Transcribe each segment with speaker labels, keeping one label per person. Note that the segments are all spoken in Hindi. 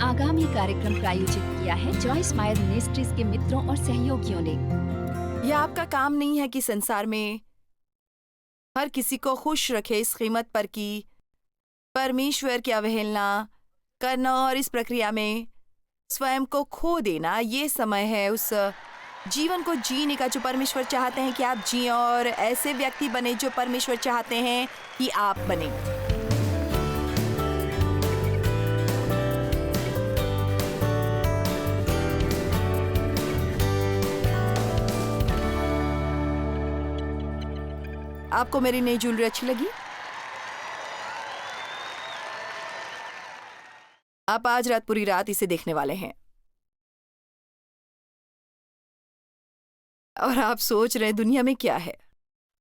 Speaker 1: आगामी कार्यक्रम प्रायोजित किया है जॉइस मायर मिनिस्ट्रीज के मित्रों और सहयोगियों ने।
Speaker 2: यह आपका काम नहीं है कि संसार में हर किसी को खुश रखे इस कीमत पर कि परमेश्वर की अवहेलना करना और इस प्रक्रिया में स्वयं को खो देना। ये समय है उस जीवन को जीने का जो परमेश्वर चाहते हैं कि आप जिए और ऐसे व्यक्ति बने जो परमेश्वर चाहते हैं कि आप बने। आपको मेरी नई ज्वेलरी अच्छी लगी? आप आज रात पूरी रात इसे देखने वाले हैं और आप सोच रहे हैं दुनिया में क्या है।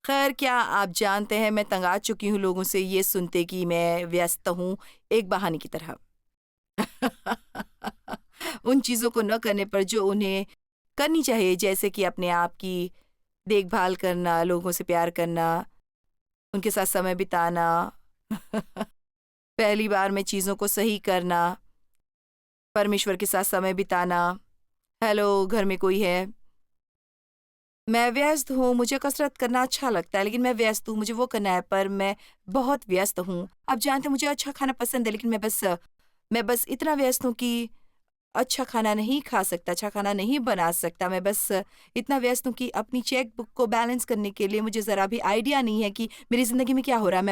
Speaker 2: खैर, क्या आप जानते हैं मैं तंग आ चुकी हूँ लोगों से ये सुनते कि मैं व्यस्त हूँ, एक बहाने की तरह। उन चीज़ों को न करने पर जो उन्हें करनी चाहिए, जैसे कि अपने आप की देखभाल करना, लोगों से प्यार करना, उनके साथ समय बिताना, पहली बार में चीज़ों को सही करना, परमेश्वर के साथ समय बिताना। हेलो, घर में कोई है? मैं व्यस्त हूँ, मुझे कसरत करना अच्छा लगता है, लेकिन मैं व्यस्त हूँ, मुझे वो करना है, पर मैं बहुत व्यस्त हूँ। आप जानते हैं मुझे अच्छा खाना पसंद है, लेकिन मैं बस इतना व्यस्त हूँ कि अच्छा खाना नहीं खा सकता, अच्छा खाना नहीं बना सकता। मैं बस इतना व्यस्त हूँ कि अपनी चेक बुक को बैलेंस करने के लिए मुझे ज़रा भी आइडिया नहीं है कि मेरी ज़िंदगी में क्या हो रहा है।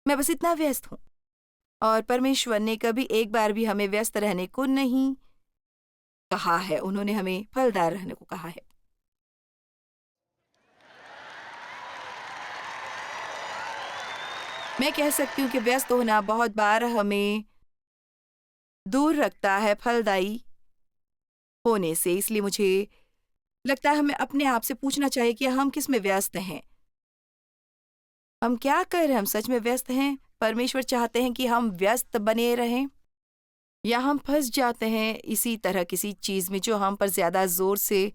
Speaker 2: मैं बस इतना व्यस्त हूँ। और परमेश्वर ने कभी एक बार भी हमें व्यस्त रहने को नहीं कहा है, उन्होंने हमें फलदार रहने को कहा है। मैं कह सकती हूँ कि व्यस्त होना बहुत बार हमें दूर रखता है फलदायी होने से। इसलिए मुझे लगता है हमें अपने आप से पूछना चाहिए कि हम किस में व्यस्त हैं, हम क्या कर रहे हैं, हम सच में व्यस्त हैं? परमेश्वर चाहते हैं कि हम व्यस्त बने रहें, या हम फंस जाते हैं इसी तरह किसी चीज में जो हम पर ज्यादा जोर से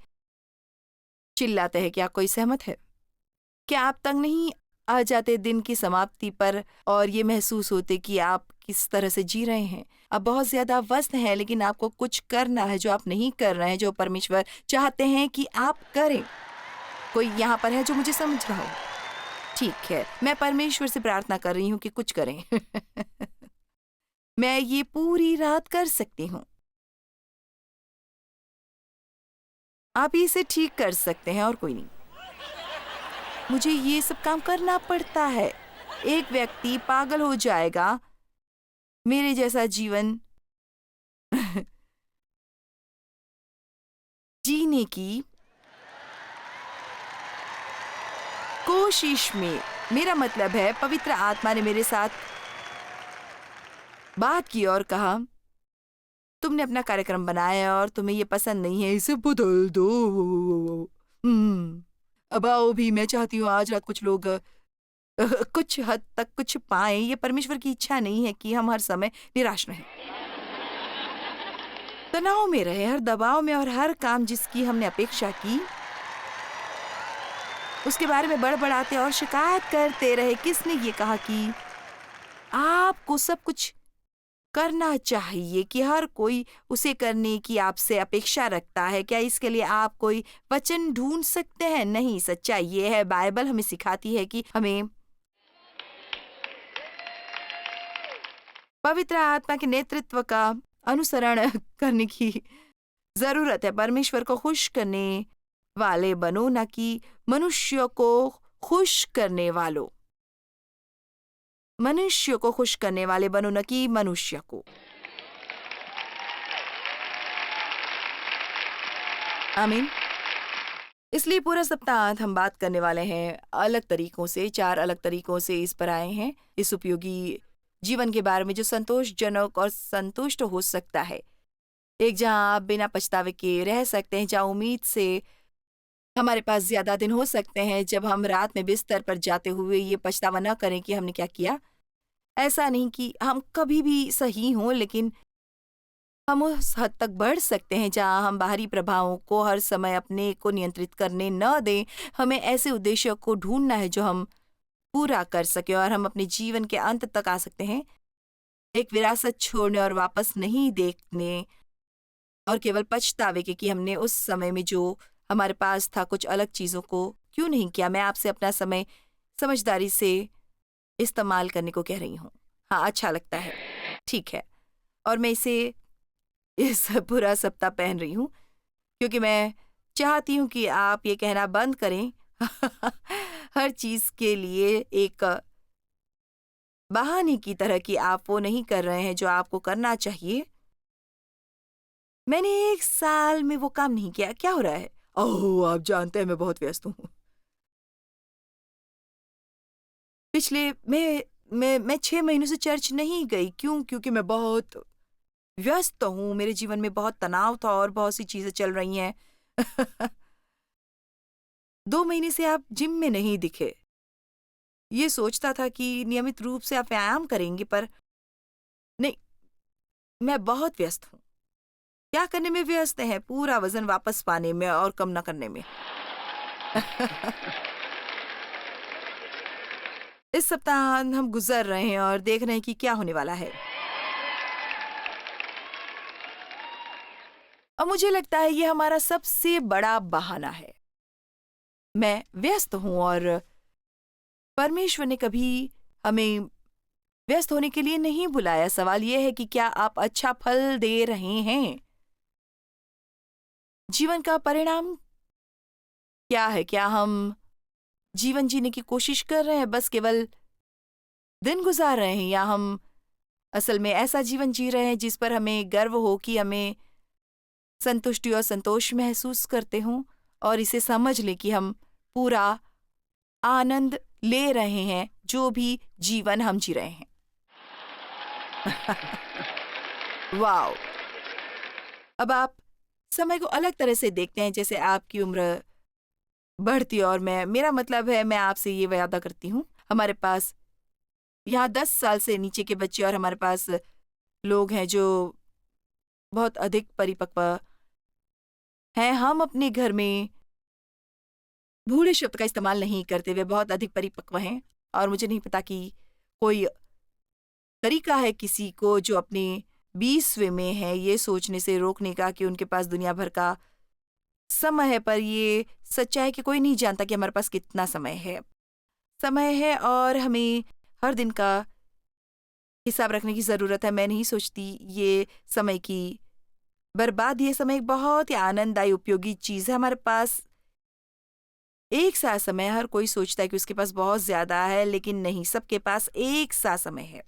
Speaker 2: चिल्लाते हैं। क्या कोई सहमत है? क्या आप तंग नहीं आ जाते दिन की समाप्ति पर और ये महसूस होते कि आप किस तरह से जी रहे हैं? आप बहुत ज्यादा व्यस्त हैं, लेकिन आपको कुछ करना है जो आप नहीं कर रहे हैं, जो परमेश्वर चाहते हैं कि आप करें। कोई यहाँ पर है जो मुझे समझ रहा हो? ठीक है, मैं परमेश्वर से प्रार्थना कर रही हूँ कि कुछ करें। मैं ये पूरी रात कर सकती हूँ। आप इसे ठीक कर सकते हैं और कोई नहीं। मुझे ये सब काम करना पड़ता है। एक व्यक्ति पागल हो जाएगा मेरे जैसा जीवन जीने की कोशिश में। मेरा मतलब है पवित्र आत्मा ने मेरे साथ बात की और कहा, तुमने अपना कार्यक्रम बनाया और तुम्हें ये पसंद नहीं है, इसे बदल दो। अब आओ भी, मैं चाहती हूँ आज रात कुछ लोग कुछ हद तक कुछ पाएं। ये परमेश्वर की इच्छा नहीं है कि हम हर समय निराश रहें, तनाव में रहे, हर दबाव में, और हर काम जिसकी हमने अपेक्षा की उसके बारे में बड़बड़ाते और शिकायत करते रहे। किसने ये कहा कि आपको सब कुछ करना चाहिए, कि हर कोई उसे करने की आपसे अपेक्षा रखता है? क्या इसके लिए आप कोई वचन ढूंढ सकते हैं? नहीं, सच्चाई ये है, बाइबल हमें सिखाती है कि हमें पवित्र आत्मा के नेतृत्व का अनुसरण करने की जरूरत है। परमेश्वर को खुश करने वाले बनो, न कि मनुष्य को खुश करने वालों। मनुष्य को खुश करने वाले बनो, न कि मनुष्य को। आमीन। इसलिए पूरा सप्ताह हम बात करने वाले हैं अलग तरीकों से, 4 अलग तरीकों से इस पर आए हैं, इस उपयोगी जीवन के बारे में जो संतोषजनक और संतुष्ट हो सकता है। एक जहां आप बिना पछतावे के रह सकते हैं, जहां उम्मीद से हमारे पास ज्यादा दिन हो सकते हैं, जब हम रात में बिस्तर पर जाते हुए ये पछतावा न करें कि हमने क्या किया। ऐसा नहीं कि हम कभी भी सही हों, लेकिन हम उस हद तक बढ़ सकते हैं जहां हम बाहरी प्रभावों को हर समय अपने को नियंत्रित करने न दें। हमें ऐसे उद्देश्यों को ढूंढना है जो हम पूरा कर सके और हम अपने जीवन के अंत तक आ सकते हैं एक विरासत छोड़ने और वापस नहीं देखने और केवल पछतावे के कि हमने उस समय में जो हमारे पास था कुछ अलग चीज़ों को क्यों नहीं किया। मैं आपसे अपना समय समझदारी से इस्तेमाल करने को कह रही हूँ। हाँ, अच्छा लगता है। ठीक है। और मैं इसे इस पूरा सप्ताह पहन रही हूँ क्योंकि मैं चाहती हूँ कि आप ये कहना बंद करें हर चीज़ के लिए एक बहाने की तरह कि आप वो नहीं कर रहे हैं जो आपको करना चाहिए। मैंने 1 साल में वो काम नहीं किया, क्या हो रहा है? ओह! आप जानते हैं मैं बहुत व्यस्त हूँ। पिछले मैं 6 महीनों से चर्च नहीं गई। क्यों? क्योंकि मैं बहुत व्यस्त हूँ, मेरे जीवन में बहुत तनाव था और बहुत सी चीज़ें चल रही हैं। 2 महीने से आप जिम में नहीं दिखे। ये सोचता था कि नियमित रूप से आप व्यायाम करेंगे पर नहीं, मैं बहुत व्यस्त हूँ। क्या करने में व्यस्त हैं? पूरा वज़न वापस पाने में और कम ना करने में। इस सप्ताह हम गुज़र रहे हैं और देख रहे हैं कि क्या होने वाला है। और मुझे लगता है ये हमारा सबसे बड़ा बहाना है। मैं व्यस्त हूँ और परमेश्वर ने कभी हमें व्यस्त होने के लिए नहीं बुलाया। सवाल ये है कि क्या आप अच्छा फल दे रहे हैं? जीवन का परिणाम क्या है? क्या हम जीवन जीने की कोशिश कर रहे हैं, बस केवल दिन गुजार रहे हैं, या हम असल में ऐसा जीवन जी रहे हैं जिस पर हमें गर्व हो, कि हमें संतुष्टि और संतोष महसूस करते हों और इसे समझ लें कि हम पूरा आनंद ले रहे हैं जो भी जीवन हम जी रहे हैं। वाओ! अब आप समय को अलग तरह से देखते हैं जैसे आपकी उम्र बढ़ती है और मेरा मतलब है, मैं आपसे ये वादा करती हूँ, हमारे पास यहाँ 10 साल से नीचे के बच्चे और हमारे पास लोग हैं जो बहुत अधिक परिपक्व हैं। हम अपने घर में बूढ़े शब्द का इस्तेमाल नहीं करते, वे बहुत अधिक परिपक्व हैं और मुझे नहीं पता कि कोई तरीका है किसी को जो अपने 20वें में है ये सोचने से रोकने का कि उनके पास दुनिया भर का समय है, पर ये सच्चाई है कि कोई नहीं जानता कि हमारे पास कितना समय है और हमें हर दिन का हिसाब रखने की ज़रूरत है। मैं नहीं सोचती ये समय की बर्बादी। ये समय एक बहुत ही आनंददायी उपयोगी चीज़ है। हमारे पास एक सा समय, हर कोई सोचता है कि उसके पास बहुत ज़्यादा है, लेकिन नहीं, सबके पास एक सा समय है।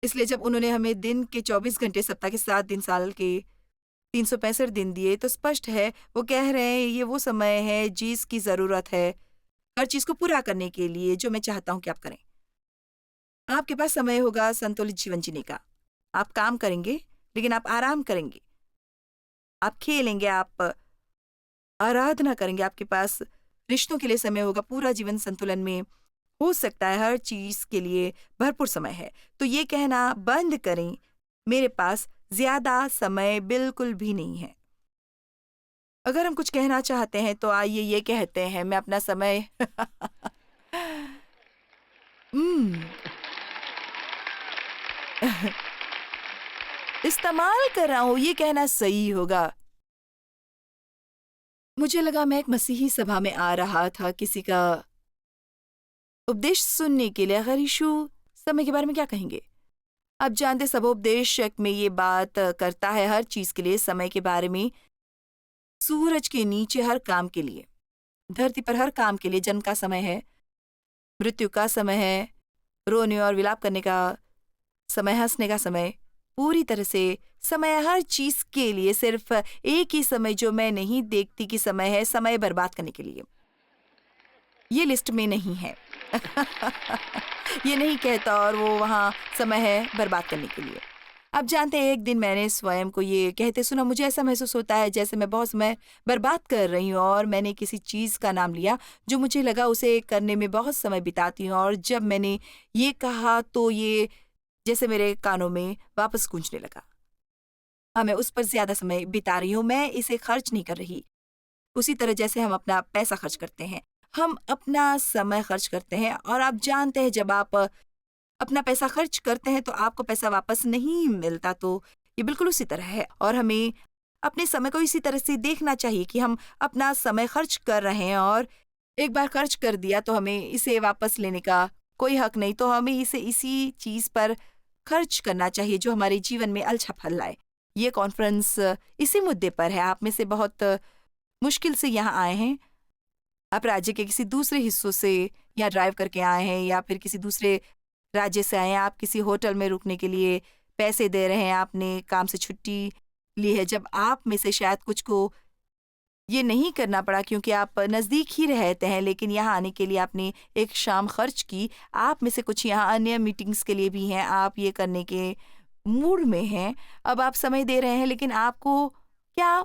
Speaker 2: इसलिए जब उन्होंने हमें दिन के 24 घंटे, सप्ताह के 7 दिन, साल के 365 दिन दिए, तो स्पष्ट है वो कह रहे हैं ये वो समय है जिसकी ज़रूरत है हर चीज़ को पूरा करने के लिए जो मैं चाहता हूँ कि आप करें। आपके पास समय होगा संतुलित जीवन जीने का। आप काम करेंगे, लेकिन आप आराम करेंगे। आप खेलेंगे, आप आराधना करेंगे, आपके पास रिश्तों के लिए समय होगा। पूरा जीवन संतुलन में हो सकता है, हर चीज़ के लिए भरपूर समय है। तो ये कहना बंद करें, मेरे पास ज़्यादा समय बिल्कुल भी नहीं है। अगर हम कुछ कहना चाहते हैं तो आइए ये कहते हैं, मैं अपना समय हम्म, इस्तेमाल कर रहा हूँ, ये कहना सही होगा। मुझे लगा मैं एक मसीही सभा में आ रहा था किसी का उपदेश सुनने के लिए। अगर यीशु समय के बारे में क्या कहेंगे? आप जानते, सबोपदेशक में ये बात करता है हर चीज़ के लिए समय के बारे में। सूरज के नीचे हर काम के लिए, धरती पर हर काम के लिए जन्म का समय है, मृत्यु का समय है, रोने और विलाप करने का समय, हंसने का समय, पूरी तरह से समय है हर चीज़ के लिए। सिर्फ एक ही समय जो मैं नहीं देखती कि समय है, समय बर्बाद करने के लिए। ये लिस्ट में नहीं है। ये नहीं कहता और वो वहाँ समय है बर्बाद करने के लिए। आप जानते हैं, एक दिन मैंने स्वयं को ये कहते सुना, मुझे ऐसा महसूस होता है जैसे मैं बहुत समय बर्बाद कर रही हूँ, और मैंने किसी चीज़ का नाम लिया जो मुझे लगा उसे करने में बहुत समय बिताती हूँ, और जब मैंने ये कहा तो ये जैसे मेरे कानों में वापस गूंजने लगा। हाँ, मैं उस पर ज़्यादा समय बिता रही हूँ, मैं इसे खर्च नहीं कर रही। उसी तरह जैसे हम अपना पैसा खर्च करते हैं, हम अपना समय खर्च करते हैं। और आप जानते हैं, जब आप अपना पैसा खर्च करते हैं तो आपको पैसा वापस नहीं मिलता, तो ये बिल्कुल उसी तरह है। और हमें अपने समय को इसी तरह से देखना चाहिए कि हम अपना समय खर्च कर रहे हैं और एक बार खर्च कर दिया तो हमें इसे वापस लेने का कोई हक नहीं, तो हमें इसे इसी चीज़ पर खर्च करना चाहिए जो हमारे जीवन में अच्छा फल लाए। ये कॉन्फ्रेंस इसी मुद्दे पर है। आप में से बहुत मुश्किल से यहाँ आए हैं। आप राज्य के किसी दूसरे हिस्सों से यहाँ ड्राइव करके आए हैं या फिर किसी दूसरे राज्य से आए हैं। आप किसी होटल में रुकने के लिए पैसे दे रहे हैं, आपने काम से छुट्टी ली है। जब आप में से शायद कुछ को ये नहीं करना पड़ा क्योंकि आप नज़दीक ही रहते हैं, लेकिन यहाँ आने के लिए आपने एक शाम खर्च की। आप में से कुछ यहाँ अन्य मीटिंग्स के लिए भी हैं, आप ये करने के मूड में हैं। अब आप समय दे रहे हैं, लेकिन आपको क्या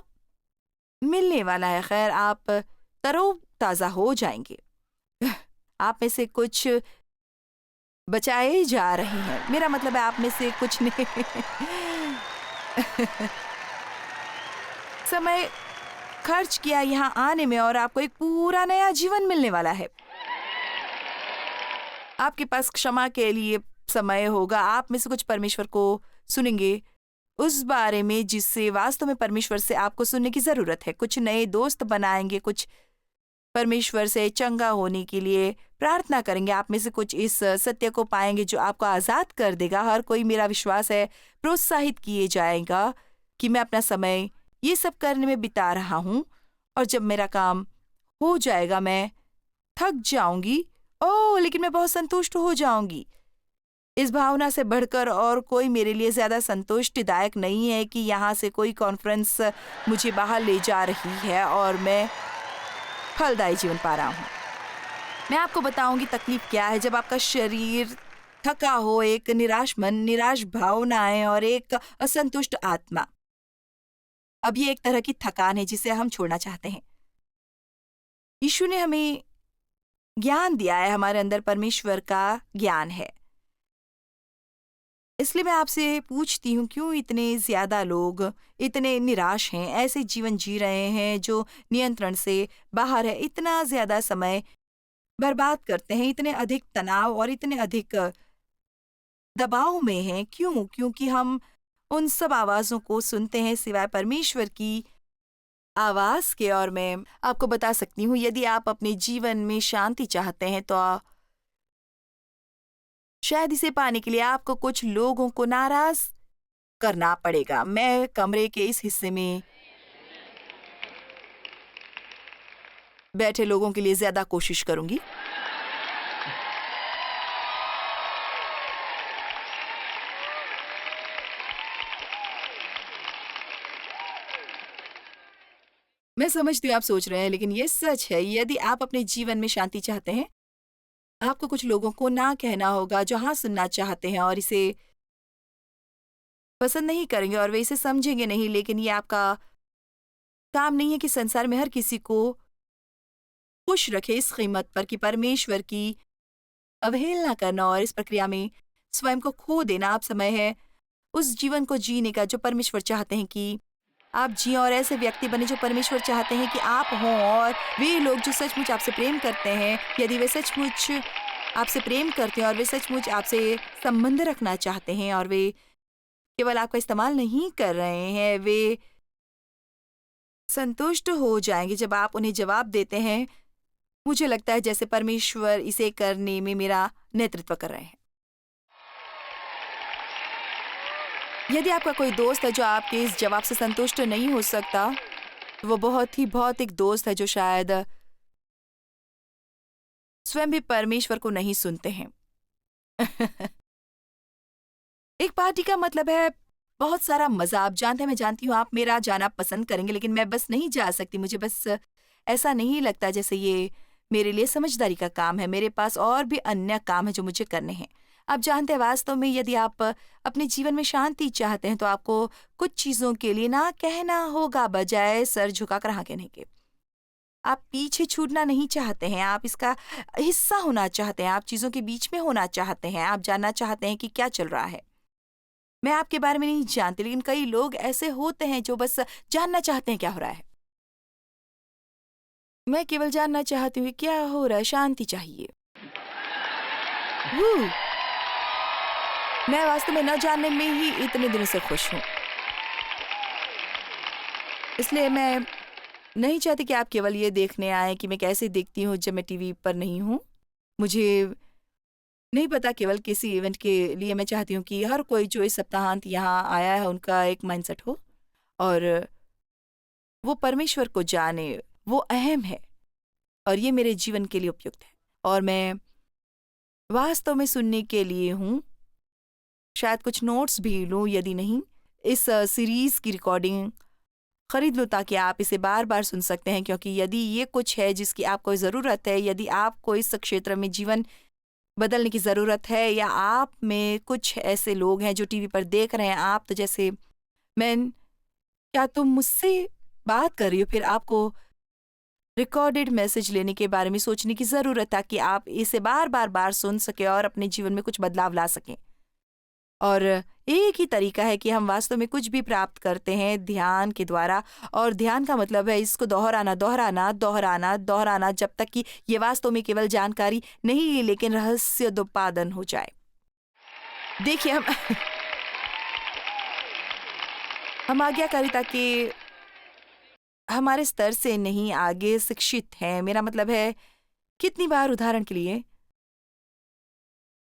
Speaker 2: मिलने वाला है? खैर, आप तरोताज़ा हो जाएंगे। आप में से कुछ बचाए जा रहे हैं, मेरा मतलब है आप में से कुछ ने समय खर्च किया यहाँ आने में और आपको एक पूरा नया जीवन मिलने वाला है। आपके पास क्षमा के लिए समय होगा। आप में से कुछ परमेश्वर को सुनेंगे उस बारे में जिससे वास्तव में परमेश्वर से आपको सुनने की जरूरत है। कुछ नए दोस्त बनाएंगे, कुछ परमेश्वर से चंगा होने के लिए प्रार्थना करेंगे। आप में से कुछ इस सत्य को पाएंगे जो आपको आज़ाद कर देगा। हर कोई, मेरा विश्वास है, प्रोत्साहित किए जाएगा कि मैं अपना समय ये सब करने में बिता रहा हूँ और जब मेरा काम हो जाएगा मैं थक जाऊंगी, ओह लेकिन मैं बहुत संतुष्ट हो जाऊंगी। इस भावना से बढ़कर और कोई मेरे लिए ज़्यादा संतुष्टिदायक नहीं है कि यहाँ से कोई कॉन्फ्रेंस मुझे बाहर ले जा रही है और मैं फलदायी जीवन पा रहा हूँ। मैं आपको बताऊंगी तकलीफ क्या है जब आपका शरीर थका हो, एक निराश मन, निराश भावनाएं और एक असंतुष्ट आत्मा। अब ये एक तरह की थकान है जिसे हम छोड़ना चाहते हैं। यीशु ने हमें ज्ञान दिया है, हमारे अंदर परमेश्वर का ज्ञान है। इसलिए मैं आपसे पूछती हूँ, क्यों इतने ज्यादा लोग इतने निराश हैं, ऐसे जीवन जी रहे हैं जो नियंत्रण से बाहर है, इतना ज्यादा समय बर्बाद करते हैं, इतने अधिक तनाव और इतने अधिक दबाव में हैं। क्यों? क्योंकि हम उन सब आवाज़ों को सुनते हैं सिवाय परमेश्वर की आवाज़ के। और मैं आपको बता सकती हूँ, यदि आप अपने जीवन में शांति चाहते हैं तो शायद इसे पाने के लिए आपको कुछ लोगों को नाराज करना पड़ेगा। मैं कमरे के इस हिस्से में बैठे लोगों के लिए ज्यादा कोशिश करूंगी। मैं समझती हूँ आप सोच रहे हैं, लेकिन ये सच है। यदि आप अपने जीवन में शांति चाहते हैं, आपको कुछ लोगों को ना कहना होगा जो हाँ सुनना चाहते हैं और इसे पसंद नहीं करेंगे और वे इसे समझेंगे नहीं। लेकिन ये आपका काम नहीं है कि संसार में हर किसी को खुश रखे इस कीमत पर कि परमेश्वर की अवहेलना करना और इस प्रक्रिया में स्वयं को खो देना। अब समय है उस जीवन को जीने का जो परमेश्वर चाहते हैं कि आप जिए और ऐसे व्यक्ति बने जो परमेश्वर चाहते हैं कि आप हों। और वे लोग जो सचमुच आपसे प्रेम करते हैं, यदि वे सचमुच आपसे प्रेम करते हैं और वे सचमुच आपसे संबंध रखना चाहते हैं और वे केवल आपका इस्तेमाल नहीं कर रहे हैं, वे संतुष्ट हो जाएंगे जब आप उन्हें जवाब देते हैं, मुझे लगता है जैसे परमेश्वर इसे करने में मेरा नेतृत्व कर रहे हैं। यदि आपका कोई दोस्त है जो आपके इस जवाब से संतुष्ट नहीं हो सकता, तो वो बहुत ही भौतिक दोस्त है जो शायद स्वयं भी परमेश्वर को नहीं सुनते हैं। एक पार्टी का मतलब है बहुत सारा मजा। आप जानते हैं, मैं जानती हूँ आप मेरा जाना पसंद करेंगे, लेकिन मैं बस नहीं जा सकती। मुझे बस ऐसा नहीं लगता जैसे ये मेरे लिए समझदारी का काम है। मेरे पास और भी अन्य काम है जो मुझे करने हैं। आप जानते हैं, वास्तव में यदि आप अपने जीवन में शांति चाहते हैं तो आपको कुछ चीज़ों के लिए ना कहना होगा बजाय सर झुकाकर हाँ कहने के। आप पीछे छूटना नहीं चाहते हैं, आप इसका हिस्सा होना चाहते हैं, आप चीज़ों के बीच में होना चाहते हैं, आप जानना चाहते हैं कि क्या चल रहा है। मैं आपके बारे में नहीं जानती, लेकिन कई लोग ऐसे होते हैं जो बस जानना चाहते हैं क्या हो रहा है। मैं केवल जानना चाहती हूँ क्या हो रहा है, शांति चाहिए। मैं वास्तव में न जानने में ही इतने दिनों से खुश हूँ। इसलिए मैं नहीं चाहती कि आप केवल ये देखने आएँ कि मैं कैसे दिखती हूँ जब मैं टीवी पर नहीं हूँ। मुझे नहीं पता, केवल किसी इवेंट के लिए मैं चाहती हूँ कि हर कोई जो इस सप्ताहांत यहाँ आया है उनका एक माइंडसेट हो और वो परमेश्वर को जाने, वो अहम है और ये मेरे जीवन के लिए उपयुक्त है। और मैं वास्तव में सुनने के लिए हूँ, शायद कुछ नोट्स भी लूँ, यदि नहीं इस सीरीज़ की रिकॉर्डिंग खरीद लूँ ताकि आप इसे बार-बार सुन सकते हैं, क्योंकि यदि ये कुछ है जिसकी आपको ज़रूरत है, यदि आपको इस क्षेत्र में जीवन बदलने की ज़रूरत है या आप में कुछ ऐसे लोग हैं जो टीवी पर देख रहे हैं, आप तो जैसे मैं, क्या तुम मुझसे बात कर रही हो? फिर आपको रिकॉर्डेड मैसेज लेने के बारे में सोचने की ज़रूरत है ताकि आप इसे बार-बार सुन सकें और अपने जीवन में कुछ बदलाव ला सकें। और एक ही तरीका है कि हम वास्तव में कुछ भी प्राप्त करते हैं ध्यान के द्वारा, और ध्यान का मतलब है इसको दोहराना, दोहराना, दोहराना, दोहराना जब तक कि ये वास्तव में केवल जानकारी नहीं लेकिन रहस्योत्पादन हो जाए। देखिए हम आज्ञाकारिता के हमारे स्तर से नहीं आगे शिक्षित हैं। मेरा मतलब है, कितनी बार उदाहरण के लिए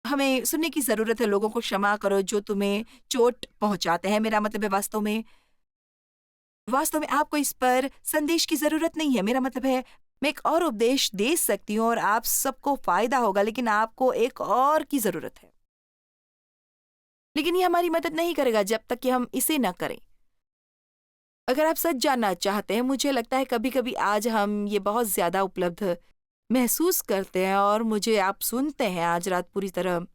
Speaker 2: हमें सुनने की ज़रूरत है, लोगों को क्षमा करो जो तुम्हें चोट पहुँचाते हैं। मेरा मतलब है वास्तव में आपको इस पर संदेश की ज़रूरत नहीं है। मेरा मतलब है मैं एक और उपदेश दे सकती हूँ और आप सबको फ़ायदा होगा, लेकिन आपको एक और की ज़रूरत है। लेकिन ये हमारी मदद नहीं करेगा जब तक कि हम इसे न करें। अगर आप सच जानना चाहते हैं, मुझे लगता है कभी-कभी आज हम ये बहुत ज़्यादा उपलब्ध महसूस करते हैं और मुझे आप सुनते हैं आज रात पूरी तरह।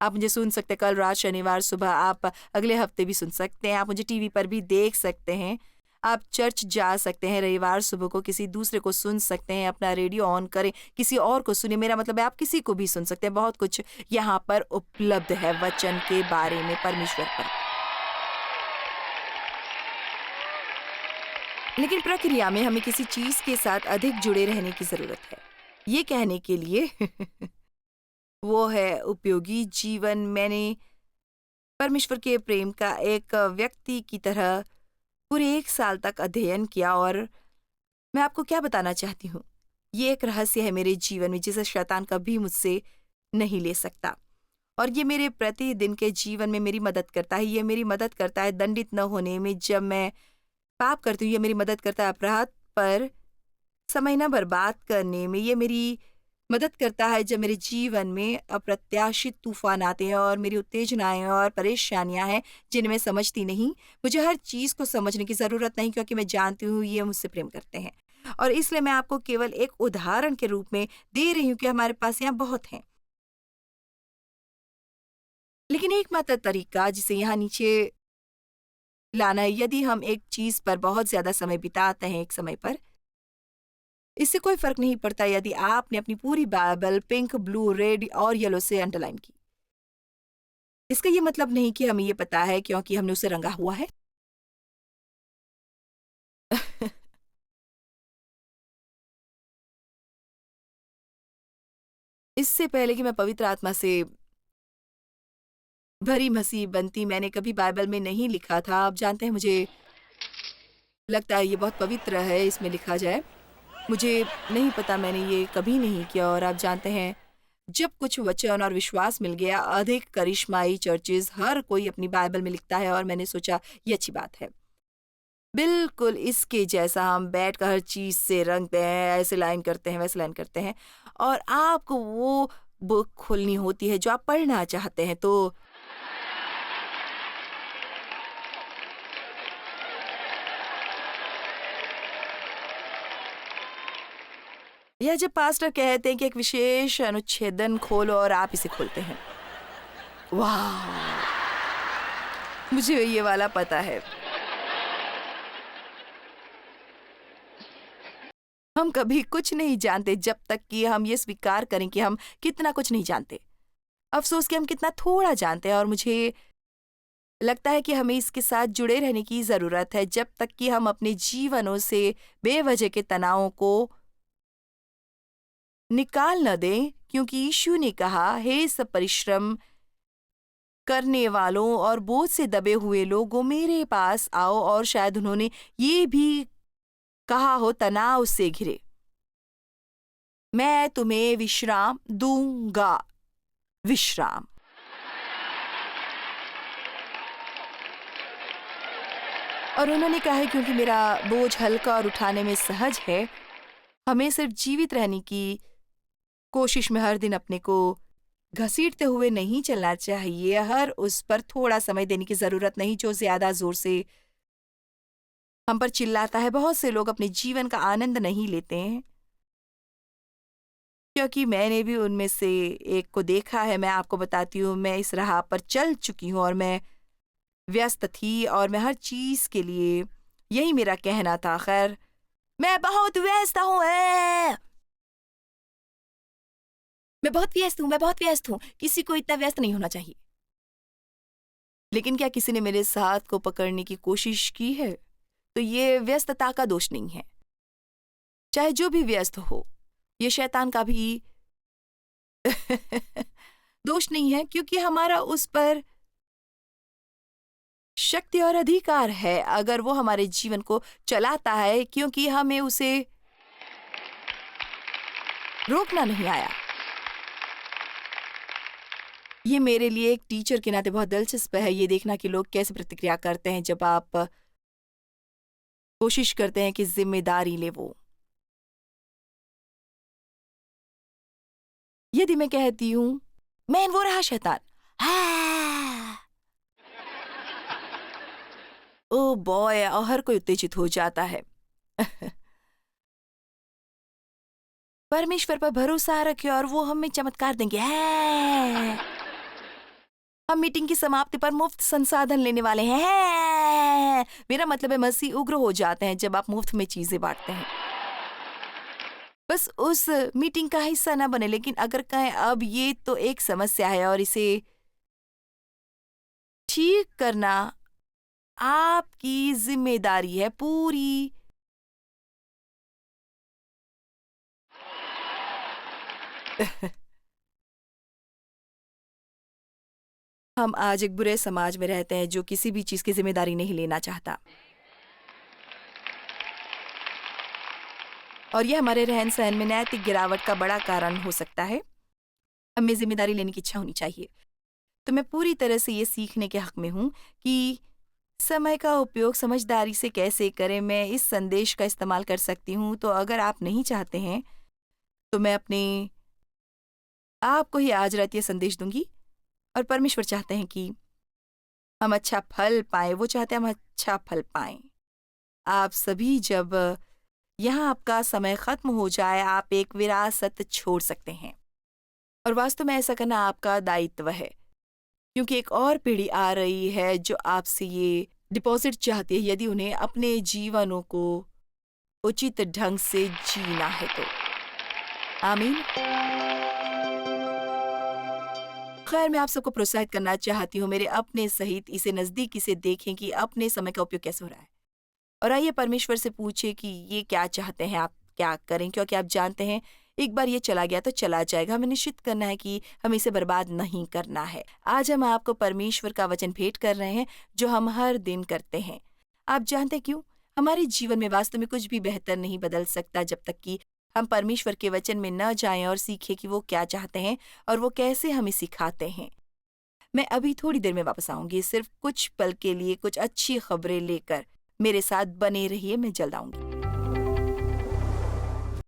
Speaker 2: आप मुझे सुन सकते हैं कल रात, शनिवार सुबह, आप अगले हफ्ते भी सुन सकते हैं, आप मुझे टीवी पर भी देख सकते हैं, आप चर्च जा सकते हैं, रविवार सुबह को किसी दूसरे को सुन सकते हैं, अपना रेडियो ऑन करें, किसी और को सुनिए। मेरा मतलब है आप किसी को भी सुन सकते हैं। बहुत कुछ यहाँ पर उपलब्ध है वचन के बारे में, परमेश्वर पर। लेकिन प्रक्रिया में हमें किसी चीज़ के साथ अधिक जुड़े रहने की ज़रूरत है। ये कहने के लिए वो है उपयोगी जीवन। मैंने परमेश्वर के प्रेम का एक व्यक्ति की तरह पूरे 1 साल तक अध्ययन किया और मैं आपको क्या बताना चाहती हूँ, ये एक रहस्य है मेरे जीवन में जिसे शैतान कभी मुझसे नहीं ले सकता। और ये मेरे प्रतिदिन के जीवन में मेरी मदद करता है। ये मेरी मदद करता है दंडित न होने में जब मैं पाप करती हूँ। ये मेरी मदद करता है अपराध पर समय न बर्बाद करने में। ये मेरी मदद करता है जब मेरे जीवन में अप्रत्याशित तूफान आते हैं और मेरी उत्तेजनाएं और परेशानियां हैं जिन्हें मैं समझती नहीं। मुझे हर चीज़ को समझने की ज़रूरत नहीं, क्योंकि मैं जानती हूँ ये मुझसे प्रेम करते हैं। और इसलिए मैं आपको केवल एक उदाहरण के रूप में दे रही हूँ कि हमारे पास यहाँ बहुत हैं। लेकिन एकमात्र तरीका जिसे यहाँ नीचे लाना है, यदि हम एक चीज़ पर बहुत ज़्यादा समय बिताते हैं एक समय पर, इससे कोई फ़र्क नहीं पड़ता यदि आपने अपनी पूरी बाइबल पिंक, ब्लू, रेड और येलो से अंडरलाइन की। इसका ये मतलब नहीं कि हमें ये पता है क्योंकि हमने उसे रंगा हुआ है। इससे पहले कि मैं पवित्र आत्मा से भरी मसीह बनती, मैंने कभी बाइबल में नहीं लिखा था। आप जानते हैं, मुझे लगता है ये बहुत पवित्र है, इसमें लिखा जाए। मुझे नहीं पता, मैंने ये कभी नहीं किया। और आप जानते हैं, जब कुछ वचन और विश्वास मिल गया, अधिक करिश्माई चर्चेज़ हर कोई अपनी बाइबल में लिखता है और मैंने सोचा ये अच्छी बात है। बिल्कुल इसके जैसा हम बैठकर हर चीज़ से रंगते हैं, ऐसे लाइन करते हैं, वैसे लाइन करते हैं और आपको वो बुक खोलनी होती है जो आप पढ़ना चाहते हैं। तो या जब पास्टर कहते हैं कि एक विशेष अनुच्छेदन खोलो और आप इसे खोलते हैं। वाह! मुझे ये वाला पता है। हम कभी कुछ नहीं जानते जब तक कि हम ये स्वीकार करें कि हम कितना कुछ नहीं जानते। अफ़सोस कि हम कितना थोड़ा जानते हैं और मुझे लगता है कि हमें इसके साथ जुड़े रहने की ज़रूरत है जब तक कि हम अपने जीवनों से बेवजह के तनावों को निकाल न दें, क्योंकि यीशु ने कहा, हे सब परिश्रम करने वालों और बोझ से दबे हुए लोगों, मेरे पास आओ। और शायद उन्होंने ये भी कहा हो, तनाव से घिरे, मैं तुम्हें विश्राम दूंगा। विश्राम। और उन्होंने कहा है क्योंकि मेरा बोझ हल्का और उठाने में सहज है, हमें सिर्फ जीवित रहने की कोशिश में हर दिन अपने को घसीटते हुए नहीं चलना चाहिए। हर उस पर थोड़ा समय देने की जरूरत नहीं जो ज्यादा जोर से हम पर चिल्लाता है। बहुत से लोग अपने जीवन का आनंद नहीं लेते हैं, क्योंकि मैंने भी उनमें से एक को देखा है। मैं आपको बताती हूँ, मैं इस राह पर चल चुकी हूँ और मैं व्यस्त थी और मैं हर चीज के लिए यही मेरा कहना था। खैर, मैं बहुत व्यस्त हूँ। मैं बहुत व्यस्त हूँ, मैं बहुत व्यस्त हूँ। किसी को इतना व्यस्त नहीं होना चाहिए। लेकिन क्या किसी ने मेरे साथ को पकड़ने की कोशिश की है? तो ये व्यस्तता का दोष नहीं है। चाहे जो भी व्यस्त हो, ये शैतान का भी दोष नहीं है, क्योंकि हमारा उस पर शक्ति और अधिकार है अगर वो हमारे जीवन को चलाता है, क्योंकि हमें उसे रोकना नहीं आया। ये मेरे लिए एक टीचर के नाते बहुत दिलचस्प है, ये देखना कि लोग कैसे प्रतिक्रिया करते हैं जब आप कोशिश करते हैं कि जिम्मेदारी ले वो। यदि मैं कहती हूं, मैन वो रहा शैतान, हाँ, ओ बॉय, और हर कोई उत्तेजित हो जाता है। परमेश्वर पर भरोसा रखें और वो हमें चमत्कार देंगे। है, हम मीटिंग की समाप्ति पर मुफ्त संसाधन लेने वाले हैं। मेरा मतलब है, मसीह उग्र हो जाते हैं जब आप मुफ्त में चीजें बांटते हैं। बस उस मीटिंग का हिस्सा ना बने। लेकिन अगर कहें अब ये तो एक समस्या है और इसे ठीक करना आपकी जिम्मेदारी है पूरी। हम आज एक बुरे समाज में रहते हैं जो किसी भी चीज की जिम्मेदारी नहीं लेना चाहता, और यह हमारे रहन सहन में नैतिक गिरावट का बड़ा कारण हो सकता है। हमें जिम्मेदारी लेने की इच्छा होनी चाहिए। तो मैं पूरी तरह से ये सीखने के हक में हूं कि समय का उपयोग समझदारी से कैसे करें। मैं इस संदेश का इस्तेमाल कर सकती हूँ, तो अगर आप नहीं चाहते हैं तो मैं अपने आपको ही आज रात ये संदेश दूंगी। और परमेश्वर चाहते हैं कि हम अच्छा फल पाएं, वो चाहते हैं हम अच्छा फल पाएं। आप सभी, जब यहाँ आपका समय खत्म हो जाए, आप एक विरासत छोड़ सकते हैं, और वास्तव में ऐसा करना आपका दायित्व है, क्योंकि एक और पीढ़ी आ रही है जो आपसे ये डिपॉजिट चाहती है, यदि उन्हें अपने जीवनों को उचित ढंग से जीना है तो। आमीन। खैर, मैं आप सबको प्रोत्साहित करना चाहती हूँ, मेरे अपने सहित इसे नजदीकी से देखें कि अपने समय का उपयोग कैसे हो रहा है, और आइए परमेश्वर से पूछे कि ये क्या चाहते हैं, आप क्या करें, क्योंकि आप जानते हैं एक बार ये चला गया तो चला जाएगा। हमें निश्चित करना है कि हमें इसे बर्बाद नहीं करना है। आज हम आपको परमेश्वर का वचन भेंट कर रहे हैं जो हम हर दिन करते हैं। आप जानते क्यों? हमारे जीवन में वास्तव में कुछ भी बेहतर नहीं बदल सकता जब तक कि हम परमेश्वर के वचन में न जाएं और सीखें कि वो क्या चाहते हैं और वो कैसे हमें सिखाते हैं। मैं अभी थोड़ी देर में वापस आऊंगी, सिर्फ कुछ पल के लिए कुछ अच्छी खबरें लेकर। मेरे साथ बने रहिए, मैं जल्द आऊंगी।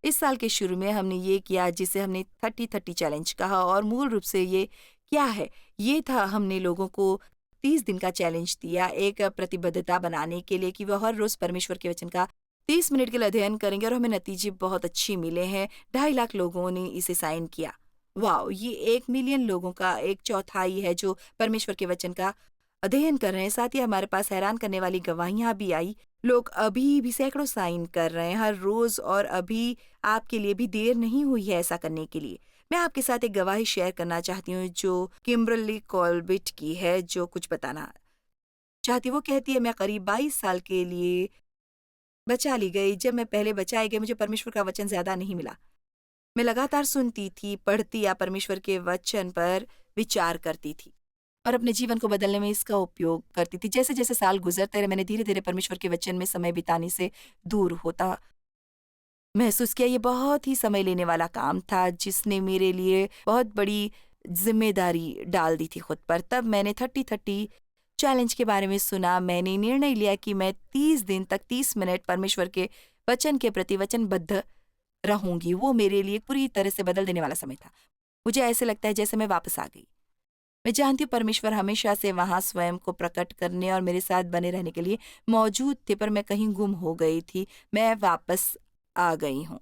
Speaker 2: इस साल के शुरू में हमने ये किया जिसे हमने 30-30 चैलेंज कहा, और मूल रूप से ये क्या है? ये था, हमने लोगों को 30 दिन का चैलेंज दिया, एक प्रतिबद्धता बनाने के लिए कि वो हर रोज परमेश्वर के वचन का 30 मिनट के लिए अध्ययन करेंगे, और हमें नतीजे बहुत अच्छे मिले हैं। 2.5 लाख लोगों ने इसे साइन किया। वाह, ये 1 मिलियन लोगों का 1/4 है जो परमेश्वर के वचन का अध्ययन कर रहे हैं। साथ ही हमारे पास हैरान करने वाली गवाहियां भी आई। लोग अभी भी सैकड़ों साइन कर रहे हैं हर रोज, और अभी आपके लिए भी देर नहीं हुई है ऐसा करने के लिए। मैं आपके साथ एक गवाही शेयर करना चाहती हूँ जो किम्बरली कॉल्बिट की है, जो कुछ बताना चाहती। वो कहती है, मैं करीब 22 साल के लिए बचा ली गई। जब मैं पहले बचाई गई, मुझे परमेश्वर का वचन ज्यादा नहीं मिला। मैं लगातार सुनती थी, पढ़ती या परमेश्वर के वचन पर विचार करती थी। और अपने जीवन को बदलने में इसका उपयोग करती थी। जैसे जैसे साल गुजरते रहे, मैंने धीरे धीरे परमेश्वर के वचन में समय बिताने से दूर होता महसूस किया। ये बहुत ही समय लेने वाला काम था, जिसने मेरे लिए बहुत बड़ी जिम्मेदारी डाल दी थी खुद पर। तब मैंने 30-30 चैलेंज के बारे में सुना। मैंने निर्णय लिया कि मैं 30 दिन तक 30 मिनट परमेश्वर के वचन के प्रति वचनबद्ध रहूंगी। वो मेरे लिए पूरी तरह से बदल देने वाला समय था। मुझे ऐसे लगता है जैसे मैं वापस आ गई। मैं जानती हूँ परमेश्वर हमेशा से वहाँ स्वयं को प्रकट करने और मेरे साथ बने रहने के लिए मौजूद थे, पर मैं कहीं गुम हो गई थी। मैं वापस आ गई हूँ।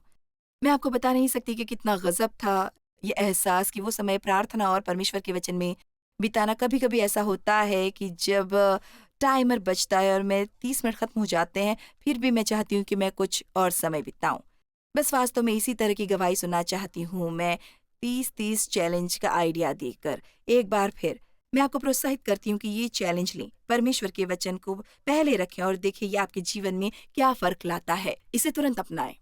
Speaker 2: मैं आपको बता नहीं सकती कि कितना गज़ब था ये एहसास कि वो समय प्रार्थना और परमेश्वर के वचन में बिताना। कभी-कभी ऐसा होता है कि जब टाइमर बजता है और मैं 30 मिनट खत्म हो जाते हैं, फिर भी मैं चाहती हूँ कि मैं कुछ और समय बिताऊँ। बस वास्तव में इसी तरह की गवाही सुनना चाहती हूँ मैं 30-30 चैलेंज का आइडिया देकर। एक बार फिर मैं आपको प्रोत्साहित करती हूँ कि ये चैलेंज लें, परमेश्वर के वचन को पहले रखें और देखें ये आपके जीवन में क्या फ़र्क लाता है। इसे तुरंत अपनाएं।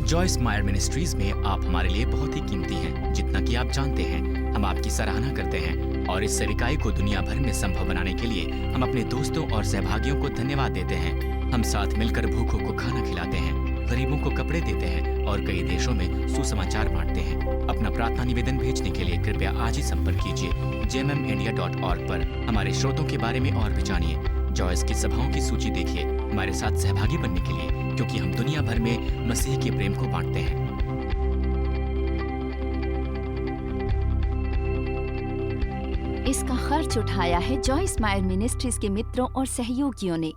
Speaker 3: जॉयस मायर मिनिस्ट्रीज में आप हमारे लिए बहुत ही कीमती हैं, जितना कि आप जानते हैं। हम आपकी सराहना करते हैं और इस सेविकाई को दुनिया भर में संभव बनाने के लिए हम अपने दोस्तों और सहभागियों को धन्यवाद देते हैं। हम साथ मिलकर भूखों को खाना खिलाते हैं, गरीबों को कपड़े देते हैं और कई देशों में सुसमाचार बांटते हैं। अपना प्रार्थना निवेदन भेजने के लिए कृपया आज ही संपर्क कीजिए jmmindia.org पर। हमारे स्रोतों के बारे में और भी जानिए। जॉयस की सभाओं की सूची देखिए हमारे साथ सहभागी बनने के लिए, क्योंकि हम दुनिया भर में मसीह के प्रेम को बांटते हैं।
Speaker 1: इसका खर्च उठाया है जॉयस मायर मिनिस्ट्रीज के मित्रों और सहयोगियों ने।